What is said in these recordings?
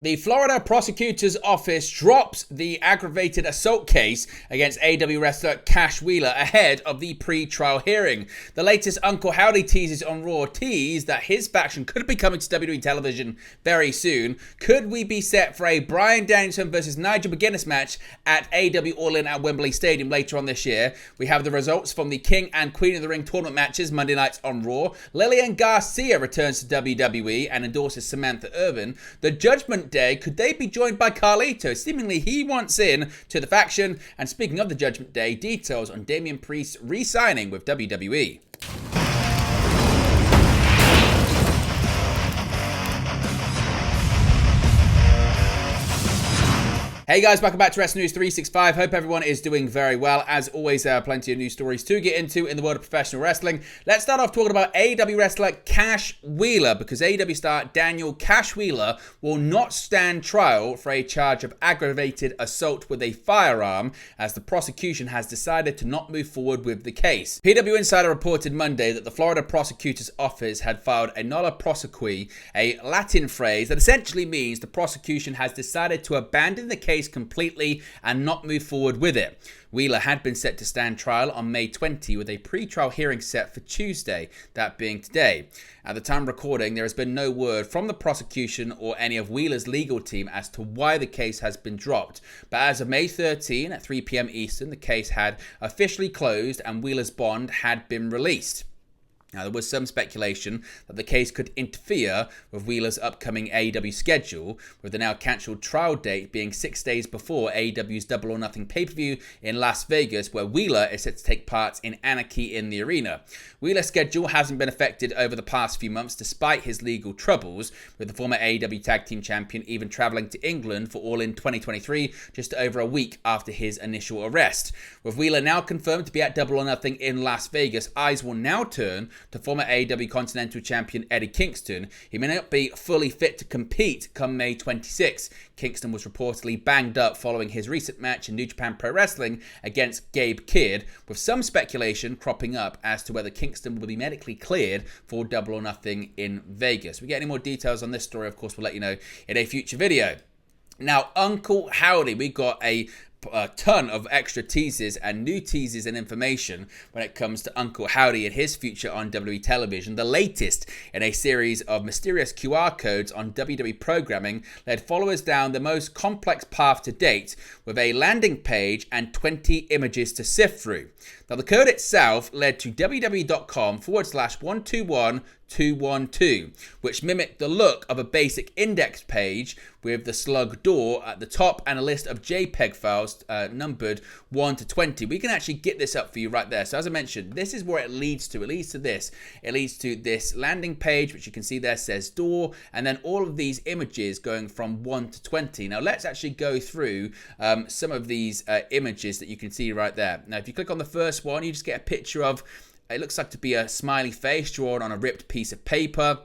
The Florida prosecutor's office drops the aggravated assault case against AEW wrestler Cash Wheeler ahead of the pre-trial hearing. The latest Uncle Howdy teases on Raw tease that his faction could be coming to WWE television very soon. Could we be set for a Bryan Danielson versus Nigel McGuinness match at AEW All In at Wembley Stadium later on this year? We have the results from the King and Queen of the Ring tournament matches Monday nights on Raw. Lilan Garcia returns to WWE and endorses Samantha Irvin. The Judgment Day, could they be joined by Carito? Seemingly he wants in to the faction. And speaking of the Judgment Day, details on Damian Priest re-signing with WWE. Hey guys, welcome back to Wrestling News 365. Hope everyone is doing very well. As always, there are plenty of news stories to get into in the world of professional wrestling. Let's start off talking about AEW wrestler Cash Wheeler, because AEW star Daniel Cash Wheeler will not stand trial for a charge of aggravated assault with a firearm, as the prosecution has decided to not move forward with the case. PW Insider reported Monday that the Florida prosecutor's office had filed a nolla prosequi, a Latin phrase that essentially means the prosecution has decided to abandon the case completely and not move forward with it. Wheeler had been set to stand trial on May 20 with a pre-trial hearing set for Tuesday, that being today. At the time of recording, there has been no word from the prosecution or any of Wheeler's legal team as to why the case has been dropped. But as of May 13 at 3 p.m. Eastern, the case had officially closed and Wheeler's bond had been released. Now, there was some speculation that the case could interfere with Wheeler's upcoming AEW schedule, with the now cancelled trial date being 6 days before AEW's Double or Nothing pay-per-view in Las Vegas, where Wheeler is set to take part in Anarchy in the Arena. Wheeler's schedule hasn't been affected over the past few months despite his legal troubles, with the former AEW Tag Team Champion even travelling to England for All In 2023 just over a week after his initial arrest. With Wheeler now confirmed to be at Double or Nothing in Las Vegas, eyes will now turn to former AEW Continental Champion Eddie Kingston. He may not be fully fit to compete come May 26. Kingston was reportedly banged up following his recent match in New Japan Pro Wrestling against Gabe Kidd, with some speculation cropping up as to whether Kingston will be medically cleared for Double or Nothing in Vegas. We get any more details on this story, of course, we'll let you know in a future video. Now, Uncle Howdy, we got a ton of extra teases and new teases and information when it comes to Uncle Howdy and his future on WWE television. The latest in a series of mysterious QR codes on WWE programming led followers down the most complex path to date, with a landing page and 20 images to sift through. Now, the code itself led to www.com/121212, which mimicked the look of a basic index page with the slug door at the top and a list of JPEG files numbered 1 to 20. We can actually get this up for you right there. So as I mentioned, this is where it leads to. It leads to this. It leads to this landing page, which you can see there says door, and then all of these images going from 1 to 20. Now, let's actually go through some of these images that you can see right there. Now, if you click on the first one, you just get a picture of, it looks like to be a smiley face drawn on a ripped piece of paper.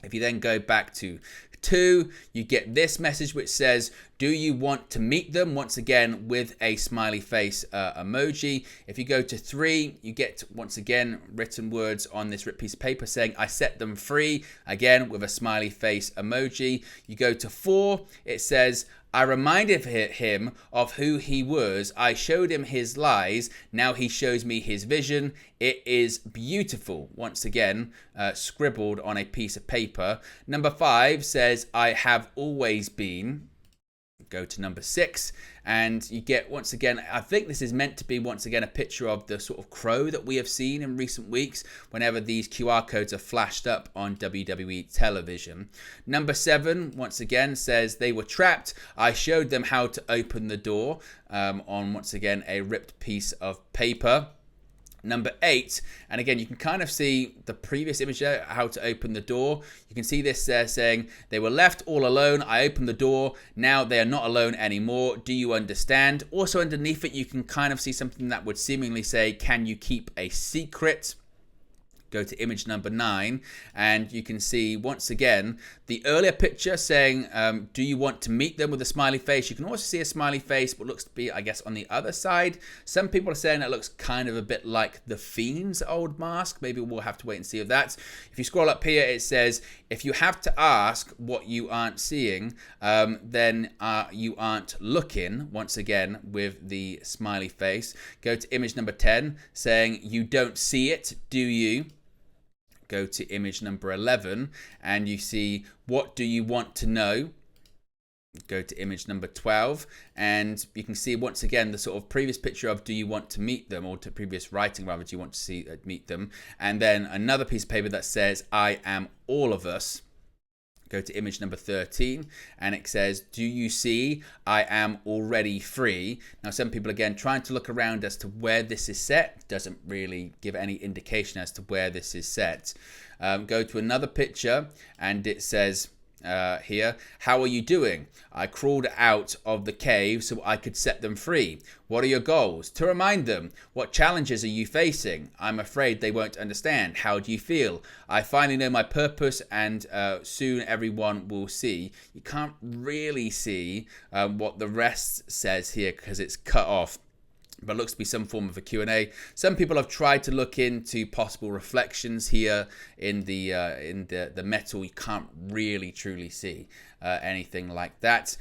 If you then go back to 2, you get this message which says, do you want to meet them? Once again with a smiley face emoji. If you go to 3, you get once again written words on this ripped piece of paper saying, I set them free, again with a smiley face emoji. You go to 4, it says, I reminded him of who he was. I showed him his lies. Now he shows me his vision. It is beautiful. Once again, scribbled on a piece of paper. Number 5 says, I have always been. Go to number 6 and you get, once again, I think this is meant to be once again a picture of the sort of crow that we have seen in recent weeks whenever these QR codes are flashed up on WWE television. Number 7 once again says, they were trapped. I showed them how to open the door, on once again a ripped piece of paper. Number 8, and again you can kind of see the previous image there, how to open the door. You can see this there saying, they were left all alone. I opened the door. Now they are not alone anymore. Do you understand? Also underneath it you can kind of see something that would seemingly say, can you keep a secret? Go to image number 9, and you can see once again the earlier picture saying, do you want to meet them, with a smiley face. You can also see a smiley face, but looks to be, I guess, on the other side. Some people are saying it looks kind of a bit like the Fiend's old mask. Maybe we'll have to wait and see if that's. If you scroll up here, it says, if you have to ask what you aren't seeing, then you aren't looking, once again, with the smiley face. Go to image number 10, saying, you don't see it, do you? Go to image number 11, and you see, what do you want to know? Go to image number 12, and you can see once again the sort of previous picture of, do you want to meet them, or to previous writing rather, do you want to see meet them? And then another piece of paper that says, I am all of us. Go to image number 13, and it says, do you see, I am already free? Now, some people, again, trying to look around as to where this is set. Doesn't really give any indication as to where this is set. Go to another picture, and it says here, how are you doing? I crawled out of the cave so I could set them free. What are your goals? To remind them. What challenges are you facing? I'm afraid they won't understand. How do you feel? I finally know my purpose, and soon everyone will see. You can't really see what the rest says here because it's cut off, but it looks to be some form of a Q&A. Some people have tried to look into possible reflections here in the metal. You can't really truly see anything like that.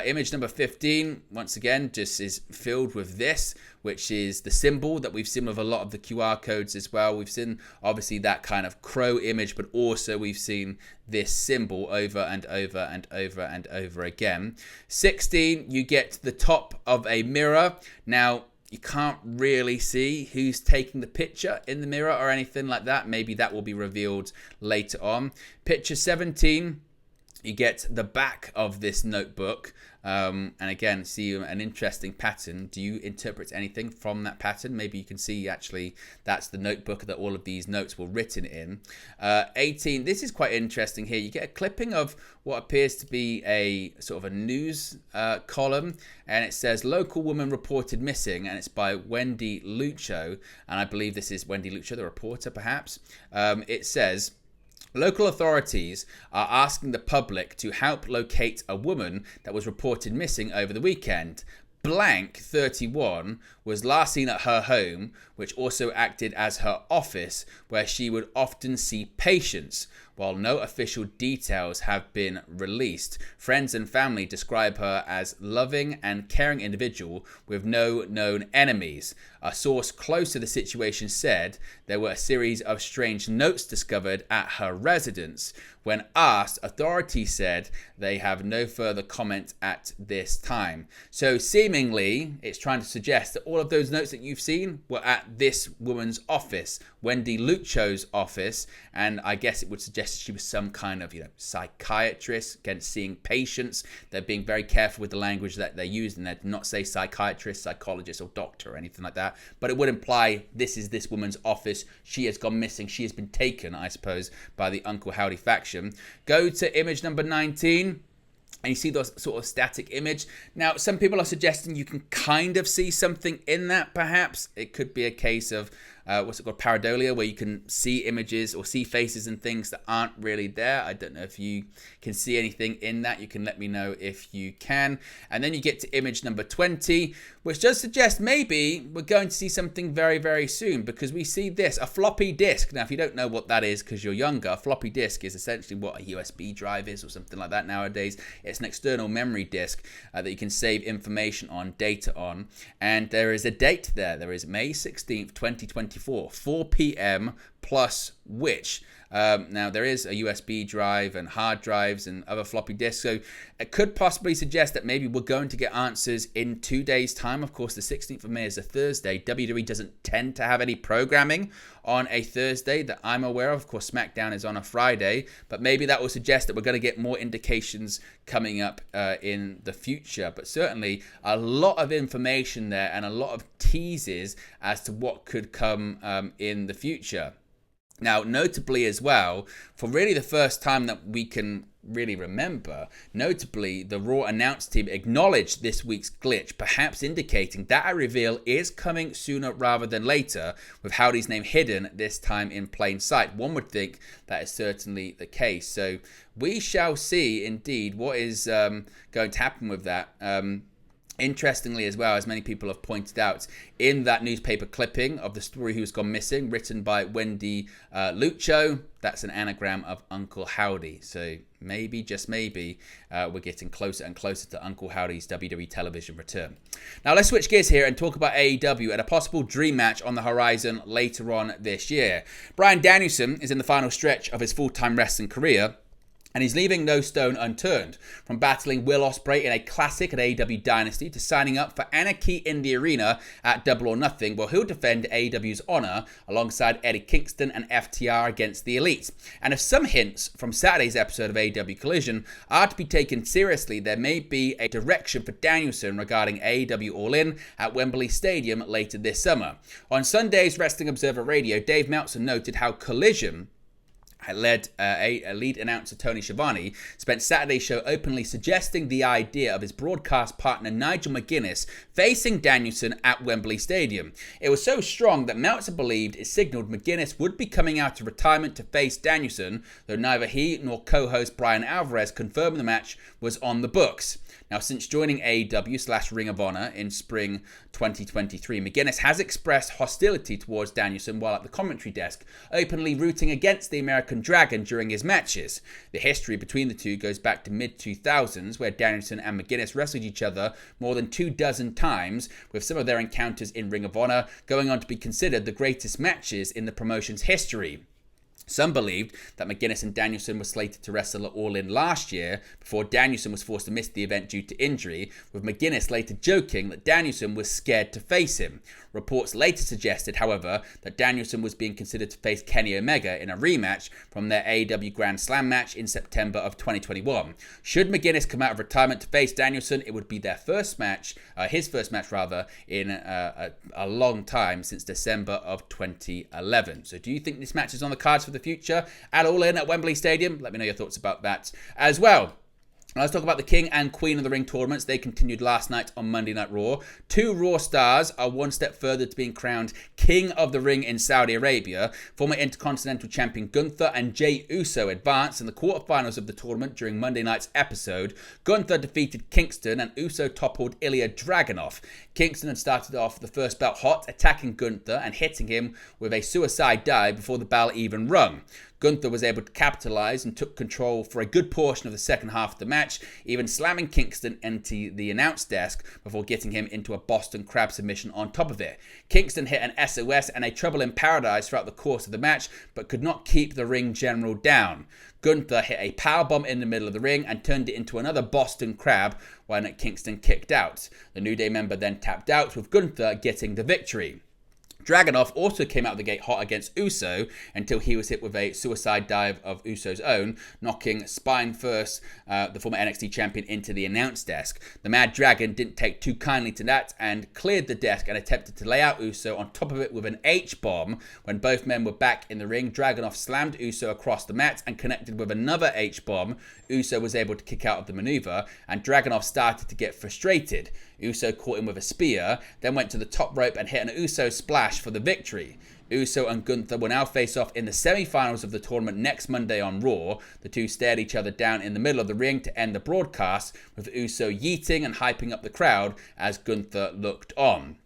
Image number 15, once again, just is filled with this, which is the symbol that we've seen with a lot of the QR codes as well. We've seen, obviously, that kind of crow image, but also we've seen this symbol over and over and over and over again. 16, you get the top of a mirror. Now, you can't really see who's taking the picture in the mirror or anything like that. Maybe that will be revealed later on. Picture 17, you get the back of this notebook. And again, see an interesting pattern. Do you interpret anything from that pattern? Maybe you can see, actually, that's the notebook that all of these notes were written in. 18, this is quite interesting here. You get a clipping of what appears to be a sort of a news column, and it says, local woman reported missing, and it's by Wendy Lucho, and I believe this is Wendy Lucho, the reporter, perhaps. It says, local authorities are asking the public to help locate a woman that was reported missing over the weekend. Blank 31 was last seen at her home, which also acted as her office, where she would often see patients. While no official details have been released, friends and family describe her as loving and caring individual with no known enemies. A source close to the situation said there were a series of strange notes discovered at her residence. When asked, authorities said they have no further comment at this time. So seemingly, it's trying to suggest that all of those notes that you've seen were at this woman's office, Wendy Lucho's office, and I guess it would suggest she was some kind of, psychiatrist, again, seeing patients. They're being very careful with the language that they use, and they do not say psychiatrist, psychologist, or doctor, or anything like that. But it would imply this is this woman's office. She has gone missing. She has been taken, I suppose, by the Uncle Howdy faction. Go to image number 19. And you see the sort of static image. Now, some people are suggesting you can kind of see something in that, perhaps. It could be a case of, pareidolia, where you can see images or see faces and things that aren't really there. I don't know if you can see anything in that. You can let me know if you can. And then you get to image number 20, which does suggest maybe we're going to see something very, very soon, because we see this, a floppy disk. Now, if you don't know what that is because you're younger, a floppy disk is essentially what a USB drive is or something like that nowadays. It's an external memory disk that you can save information on, data on. And there is a date there. There is May 16th, 2024, 4 p.m. plus which. Now, there is a USB drive and hard drives and other floppy disks, so it could possibly suggest that maybe we're going to get answers in 2 days' time. Of course, the 16th of May is a Thursday. WWE doesn't tend to have any programming on a Thursday that I'm aware of. Of course, SmackDown is on a Friday, but maybe that will suggest that we're going to get more indications coming up in the future. But certainly a lot of information there and a lot of teases as to what could come in the future. Now, notably as well, for really the first time that we can really remember. Notably, the Raw announce team acknowledged this week's glitch, perhaps indicating that a reveal is coming sooner rather than later, with Howdy's name hidden, this time in plain sight. One would think that is certainly the case. So we shall see indeed what is going to happen with that. Interestingly, as well, as many people have pointed out, in that newspaper clipping of the story Who's Gone Missing, written by Wendy Lucho, that's an anagram of Uncle Howdy. So maybe, just maybe, we're getting closer and closer to Uncle Howdy's WWE television return. Now let's switch gears here and talk about AEW and a possible dream match on the horizon later on this year. Bryan Danielson is in the final stretch of his full-time wrestling career, and he's leaving no stone unturned, from battling Will Ospreay in a classic at AEW Dynasty to signing up for Anarchy in the Arena at Double or Nothing, where he'll defend AEW's honor alongside Eddie Kingston and FTR against the Elite. And if some hints from Saturday's episode of AEW Collision are to be taken seriously, there may be a direction for Danielson regarding AEW All In at Wembley Stadium later this summer. On Sunday's Wrestling Observer Radio, Dave Meltzer noted how Collision led lead announcer Tony Schiavone spent Saturday's show openly suggesting the idea of his broadcast partner Nigel McGuinness facing Danielson at Wembley Stadium. It was so strong that Meltzer believed it signaled McGuinness would be coming out of retirement to face Danielson, though neither he nor co-host Brian Alvarez confirmed the match was on the books. Now, since joining AEW/Ring of Honor in spring 2023, McGuinness has expressed hostility towards Danielson while at the commentary desk, openly rooting against the American Dragon during his matches. The history between the two goes back to mid-2000s, where Danielson and McGuinness wrestled each other more than 24 times, with some of their encounters in Ring of Honor going on to be considered the greatest matches in the promotion's history. Some believed that McGuinness and Danielson were slated to wrestle at All In last year before Danielson was forced to miss the event due to injury, with McGuinness later joking that Danielson was scared to face him. Reports later suggested, however, that Danielson was being considered to face Kenny Omega in a rematch from their AEW Grand Slam match in September of 2021. Should McGuinness come out of retirement to face Danielson, it would be their first match, his first match rather, in a long time, since December of 2011. So do you think this match is on the cards for the future at All In at Wembley Stadium? Let me know your thoughts about that as well. Now let's talk about the King and Queen of the Ring tournaments. They continued last night on Monday Night Raw. Two Raw stars are one step further to being crowned King of the Ring in Saudi Arabia. Former Intercontinental Champion Gunther and Jey Uso advanced in the quarterfinals of the tournament during Monday night's episode. Gunther defeated Kingston and Uso toppled Ilya Dragunov. Kingston had started off the first bout hot, attacking Gunther and hitting him with a suicide dive before the bell even rung. Gunther was able to capitalize and took control for a good portion of the second half of the match, even slamming Kingston into the announce desk before getting him into a Boston Crab submission on top of it. Kingston hit an SOS and a Trouble in Paradise throughout the course of the match, but could not keep the ring general down. Gunther hit a powerbomb in the middle of the ring and turned it into another Boston Crab when Kingston kicked out. The New Day member then tapped out, with Gunther getting the victory. Dragunov also came out of the gate hot against Uso until he was hit with a suicide dive of Uso's own, knocking spine first the former NXT champion into the announce desk. The Mad Dragon didn't take too kindly to that and cleared the desk and attempted to lay out Uso on top of it with an H-bomb. When both men were back in the ring, Dragunov slammed Uso across the mat and connected with another H-bomb. Uso was able to kick out of the maneuver, and Dragunov started to get frustrated. Uso caught him with a spear, then went to the top rope and hit an Uso splash for the victory. Uso and Gunther will now face off in the semi-finals of the tournament next Monday on Raw. The two stared each other down in the middle of the ring to end the broadcast, with Uso yeeting and hyping up the crowd as Gunther looked on.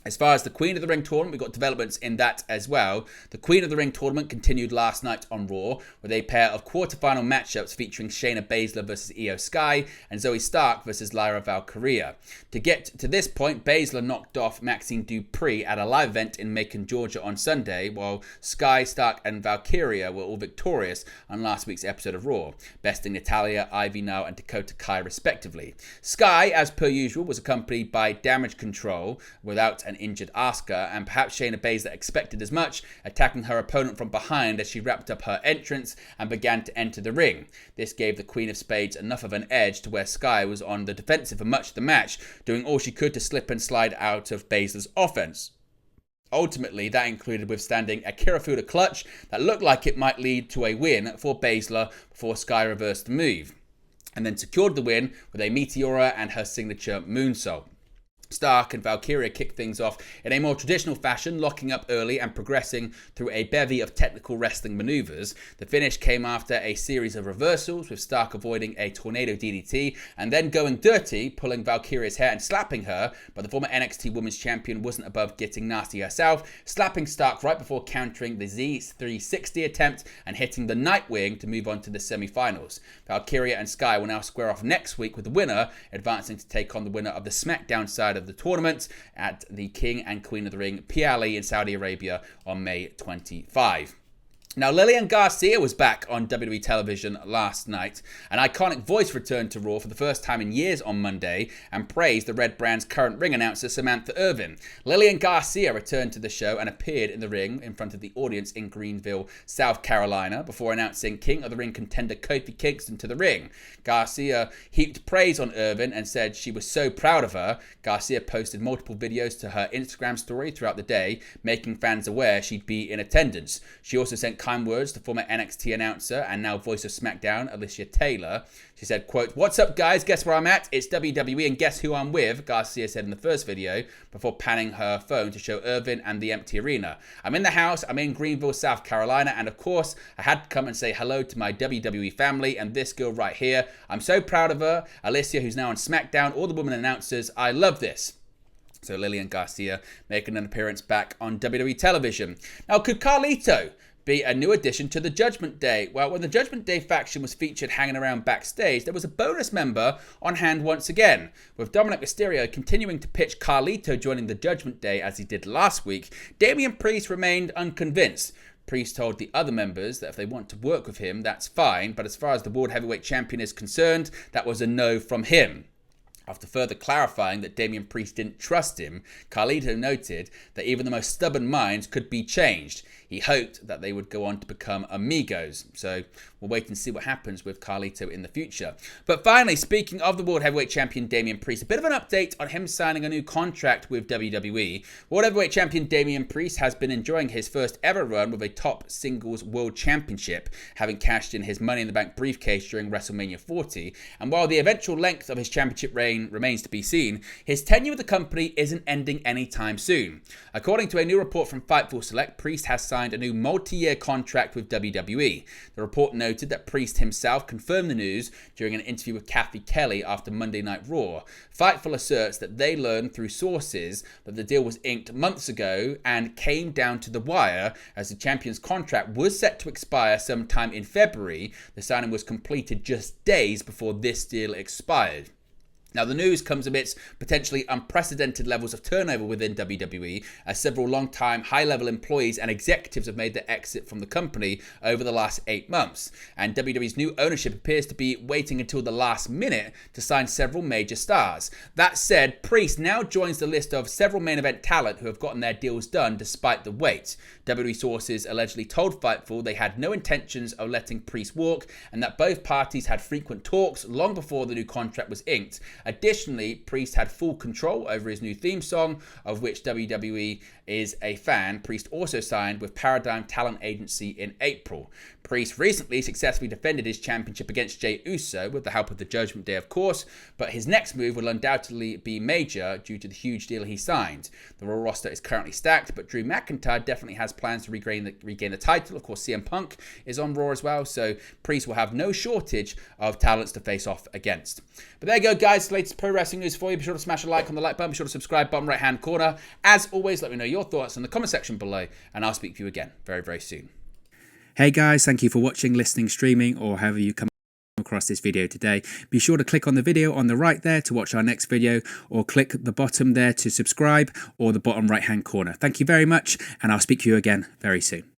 As far as the Queen of the Ring tournament, we got developments in that as well. The Queen of the Ring tournament continued last night on Raw with a pair of quarterfinal matchups featuring Shayna Baszler versus Io Sky and Zoe Stark versus Lyra Valkyria. To get to this point, Baszler knocked off Maxine Dupree at a live event in Macon, Georgia on Sunday, while Sky, Stark and Valkyria were all victorious on last week's episode of Raw, besting Natalya, Ivy Nile and Dakota Kai respectively. Sky, as per usual, was accompanied by Damage Control without an injured Asuka, and perhaps Shayna Baszler expected as much, attacking her opponent from behind as she wrapped up her entrance and began to enter the ring. This gave the Queen of Spades enough of an edge to where Sky was on the defensive for much of the match, doing all she could to slip and slide out of Baszler's offense. Ultimately, that included withstanding a Kirifuda clutch that looked like it might lead to a win for Baszler before Sky reversed the move, and then secured the win with a Meteora and her signature moonsault. Stark and Valkyria kicked things off in a more traditional fashion, locking up early and progressing through a bevy of technical wrestling maneuvers. The finish came after a series of reversals, with Stark avoiding a tornado DDT and then going dirty, pulling Valkyria's hair and slapping her, but the former NXT Women's Champion wasn't above getting nasty herself, slapping Stark right before countering the Z360 attempt and hitting the Nightwing to move on to the semi-finals. Valkyria and Sky will now square off next week, with the winner advancing to take on the winner of the SmackDown side of the tournament at the King and Queen of the Ring PLE in Saudi Arabia on May 25. Now, Lilan Garcia was back on WWE television last night. An iconic voice returned to Raw for the first time in years on Monday and praised the Red Brand's current ring announcer, Samantha Irvin. Lilan Garcia returned to the show and appeared in the ring in front of the audience in Greenville, South Carolina, before announcing King of the Ring contender Kofi Kingston to the ring. Garcia heaped praise on Irvin and said she was so proud of her. Garcia posted multiple videos to her Instagram story throughout the day, making fans aware she'd be in attendance. She also sent kind words to former NXT announcer and now voice of SmackDown, Alicia Taylor. She said, quote, "What's up, guys? Guess where I'm at? It's WWE, and guess who I'm with?" Garcia said in the first video before panning her phone to show Irvin and the empty arena. "I'm in the house. I'm in Greenville, South Carolina, and of course, I had to come and say hello to my WWE family and this girl right here. I'm so proud of her. Alicia, who's now on SmackDown, all the women announcers. I love this." So Lilan Garcia making an appearance back on WWE television. Now, could Carito be a new addition to the Judgment Day? Well, when the Judgment Day faction was featured hanging around backstage, there was a bonus member on hand once again. With Dominic Mysterio continuing to pitch Carlito joining the Judgment Day as he did last week, Damian Priest remained unconvinced. Priest told the other members that if they want to work with him, that's fine, but as far as the World Heavyweight Champion is concerned, that was a no from him. After further clarifying that Damian Priest didn't trust him, Carlito noted that even the most stubborn minds could be changed. He hoped that they would go on to become amigos. So we'll wait and see what happens with Carlito in the future. But finally, speaking of the World Heavyweight Champion Damian Priest, a bit of an update on him signing a new contract with WWE. World Heavyweight Champion Damian Priest has been enjoying his first ever run with a top singles world championship, having cashed in his Money in the Bank briefcase during WrestleMania 40. And while the eventual length of his championship reign remains to be seen, his tenure with the company isn't ending anytime soon. According to a new report from Fightful Select, Priest has signed a new multi-year contract with WWE. The report noted that Priest himself confirmed the news during an interview with Kathy Kelly after Monday Night Raw. Fightful asserts that they learned through sources that the deal was inked months ago and came down to the wire as the champion's contract was set to expire sometime in February. The signing was completed just days before this deal expired. Now, the news comes amidst potentially unprecedented levels of turnover within WWE, as several long-time high-level employees and executives have made their exit from the company over the last 8 months. And WWE's new ownership appears to be waiting until the last minute to sign several major stars. That said, Priest now joins the list of several main event talent who have gotten their deals done despite the wait. WWE sources allegedly told Fightful they had no intentions of letting Priest walk, and that both parties had frequent talks long before the new contract was inked. Additionally, Priest had full control over his new theme song, of which WWE is a fan. Priest also signed with Paradigm Talent Agency in April. Priest recently successfully defended his championship against Jey Uso with the help of the Judgment Day, of course, but his next move will undoubtedly be major due to the huge deal he signed. The Raw roster is currently stacked, but Drew McIntyre definitely has plans to regain the title. Of course, CM Punk is on Raw as well, so Priest will have no shortage of talents to face off against. But there you go, guys. Latest pro wrestling news for you. Be sure to smash a like on the like button. Be sure to subscribe, bottom right hand corner. As always, let me know your thoughts in the comment section below, and I'll speak to you again very, very soon. Hey guys, thank you for watching, listening, streaming, or however you come across this video today. Be sure to click on the video on the right there to watch our next video, or click the bottom there to subscribe, or the bottom right hand corner. Thank you very much, and I'll speak to you again very soon.